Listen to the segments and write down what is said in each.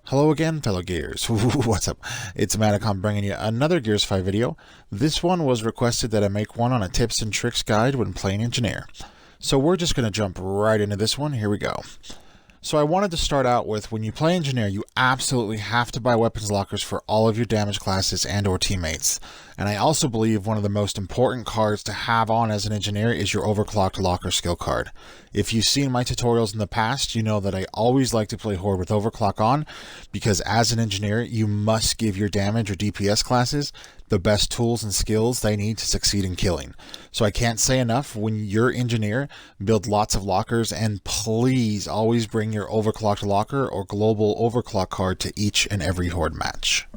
Hello again, fellow Gears. What's up? It's Matacom bringing you another Gears 5 video. This one was requested that I make one on a tips and tricks guide when playing Engineer. So we're just going to jump right into this one. Here we go. So I wanted to start out with, when you play Engineer, you absolutely have to buy weapons lockers for all of your damage classes and or teammates. And I also believe one of the most important cards to have on as an Engineer is your overclocked locker skill card. If you've seen my tutorials in the past, you know that I always like to play Horde with overclock on, because as an Engineer, you must give your damage or DPS classes the best tools and skills they need to succeed in killing. So I can't say enough, when you're Engineer, build lots of lockers, and please always bring your overclocked locker or global overclock card to each and every Horde match.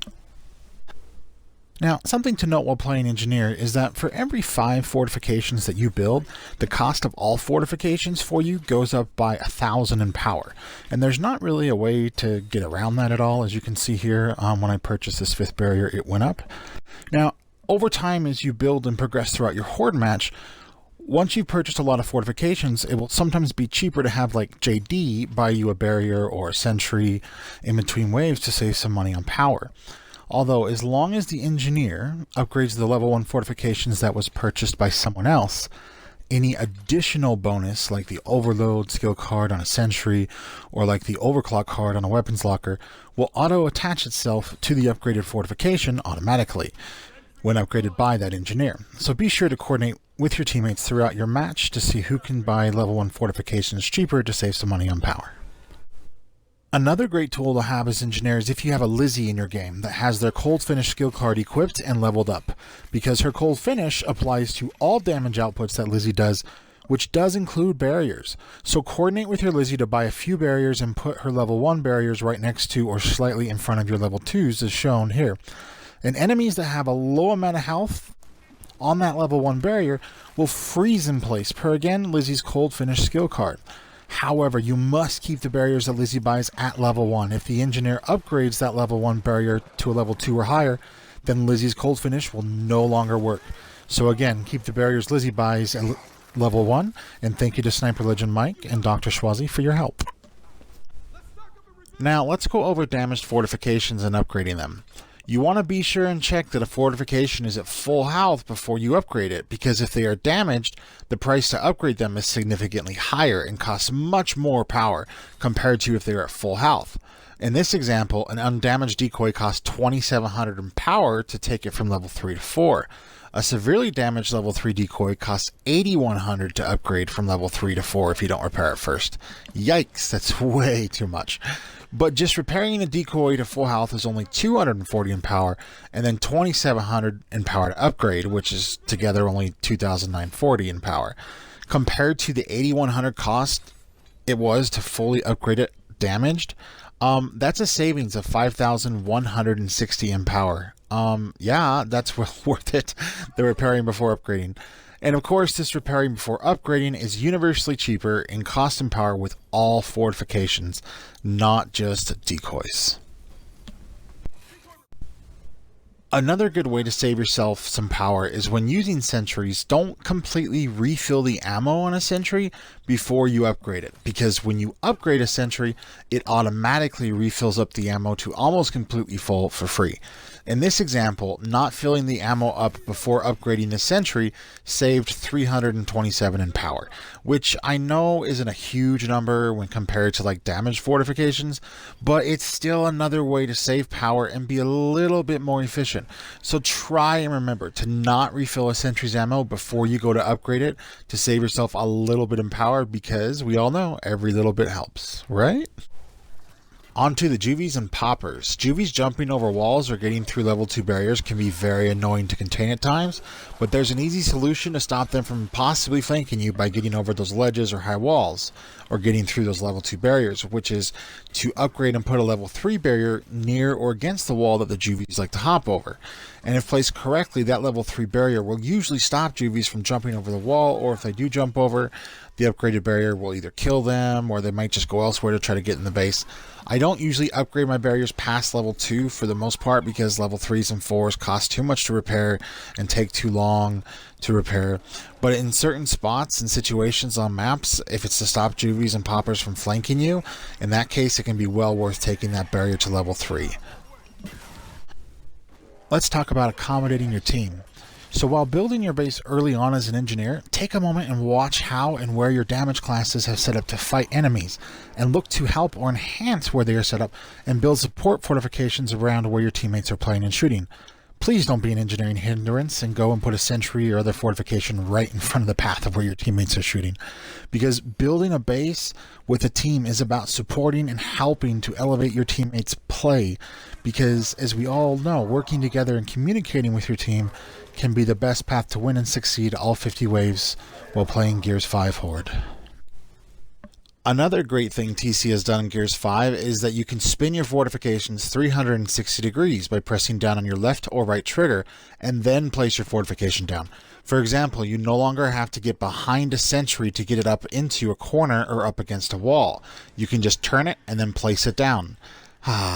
Now, something to note while playing Engineer is that for every 5 fortifications that you build, the cost of all fortifications for you goes up by 1,000 in power. And there's not really a way to get around that at all. As you can see here, when I purchased this 5th barrier, it went up. Now, over time, as you build and progress throughout your Horde match, once you've purchased a lot of fortifications, it will sometimes be cheaper to have like JD buy you a barrier or a Sentry in between waves to save some money on power. Although, as long as the Engineer upgrades the level 1 fortifications that was purchased by someone else, any additional bonus, like the Overload skill card on a Sentry, or like the Overclock card on a weapons locker, will auto-attach itself to the upgraded fortification automatically when upgraded by that Engineer. So be sure to coordinate with your teammates throughout your match to see who can buy level 1 fortifications cheaper to save some money on power. Another great tool to have as Engineer is if you have a Lizzie in your game that has their Cold Finish skill card equipped and leveled up, because her Cold Finish applies to all damage outputs that Lizzie does, which does include barriers. So coordinate with your Lizzie to buy a few barriers and put her level 1 barriers right next to or slightly in front of your level 2s as shown here. And enemies that have a low amount of health on that level 1 barrier will freeze in place per, again, Lizzie's Cold Finish skill card. However, you must keep the barriers that Lizzie buys at level 1. If the Engineer upgrades that level 1 barrier to a level 2 or higher, then Lizzie's Cold Finish will no longer work. So again, keep the barriers Lizzie buys at level 1, and thank you to Sniper Legend Mike and Dr. Schwazi for your help. Now, let's go over damaged fortifications and upgrading them. You want to be sure and check that a fortification is at full health before you upgrade it, because if they are damaged, the price to upgrade them is significantly higher and costs much more power compared to if they are at full health. In this example, an undamaged decoy costs 2,700 in power to take it from level 3 to 4. A severely damaged level 3 decoy costs 8,100 to upgrade from level 3 to 4 if you don't repair it first. Yikes, that's way too much. But just repairing the decoy to full health is only 240 in power, and then 2,700 in power to upgrade, which is together only 2,940 in power. Compared to the 8,100 cost it was to fully upgrade it damaged, that's a savings of 5,160 in power. Yeah, that's worth it, the repairing before upgrading. And of course, this repairing before upgrading is universally cheaper in cost and power with all fortifications, not just decoys. Another good way to save yourself some power is when using sentries, don't completely refill the ammo on a sentry before you upgrade it, because when you upgrade a sentry, it automatically refills up the ammo to almost completely full for free. In this example, not filling the ammo up before upgrading the sentry saved 327 in power, which I know isn't a huge number when compared to like damaged fortifications, but it's still another way to save power and be a little bit more efficient. So try and remember to not refill a sentry's ammo before you go to upgrade it to save yourself a little bit in power, because we all know every little bit helps, right? Onto the Juvies and Poppers. Juvies jumping over walls or getting through level 2 barriers can be very annoying to contain at times, but there's an easy solution to stop them from possibly flanking you by getting over those ledges or high walls, or getting through those level 2 barriers, which is to upgrade and put a level 3 barrier near or against the wall that the Juvies like to hop over. And if placed correctly, that level 3 barrier will usually stop Juvies from jumping over the wall, or if they do jump over, the upgraded barrier will either kill them or they might just go elsewhere to try to get in the base. I don't usually upgrade my barriers past level 2 for the most part because level 3s and 4s cost too much to repair and take too long to repair. But in certain spots and situations on maps, if it's to stop Juvies and poppers from flanking you, in that case it can be well worth taking that barrier to level 3. Let's talk about accommodating your team. So while building your base early on as an engineer, take a moment and watch how and where your damage classes have set up to fight enemies, and look to help or enhance where they are set up, and build support fortifications around where your teammates are playing and shooting. Please don't be an engineering hindrance and go and put a sentry or other fortification right in front of the path of where your teammates are shooting. Because building a base with a team is about supporting and helping to elevate your teammates' play. Because as we all know, working together and communicating with your team can be the best path to win and succeed all 50 waves while playing Gears 5 Horde. Another great thing TC has done in Gears 5 is that you can spin your fortifications 360 degrees by pressing down on your left or right trigger and then place your fortification down. For example, you no longer have to get behind a sentry to get it up into a corner or up against a wall. You can just turn it and then place it down.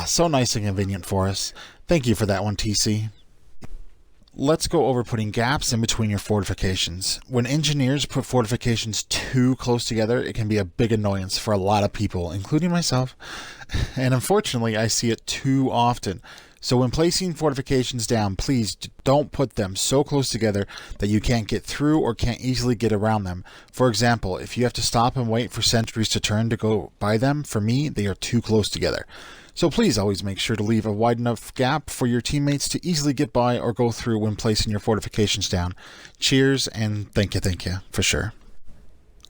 So nice and convenient for us. Thank you for that one, TC. Let's go over putting gaps in between your fortifications. When engineers put fortifications too close together, it can be a big annoyance for a lot of people, including myself. And unfortunately, I see it too often. So when placing fortifications down, please don't put them so close together that you can't get through or can't easily get around them. For example, if you have to stop and wait for sentries to turn to go by them, for me, they are too close together. So please always make sure to leave a wide enough gap for your teammates to easily get by or go through when placing your fortifications down. Cheers and thank you, for sure.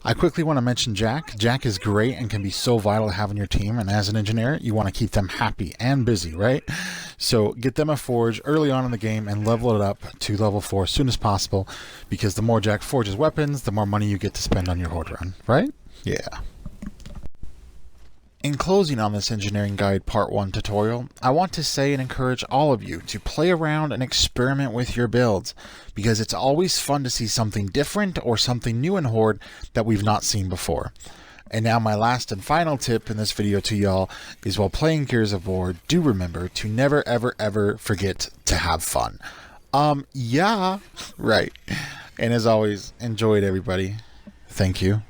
I quickly want to mention Jack. Jack is great and can be so vital to have on your team, and as an engineer, you want to keep them happy and busy, right? So get them a forge early on in the game and level it up to level 4 as soon as possible, because the more Jack forges weapons, the more money you get to spend on your Horde run, right? Yeah. In closing on this engineering guide part 1 tutorial, I want to say and encourage all of you to play around and experiment with your builds, because it's always fun to see something different or something new in Horde that we've not seen before. And now my last and final tip in this video to y'all is, while playing Gears of War, do remember to never ever ever forget to have fun. Yeah, right. And as always, enjoy it everybody. Thank you.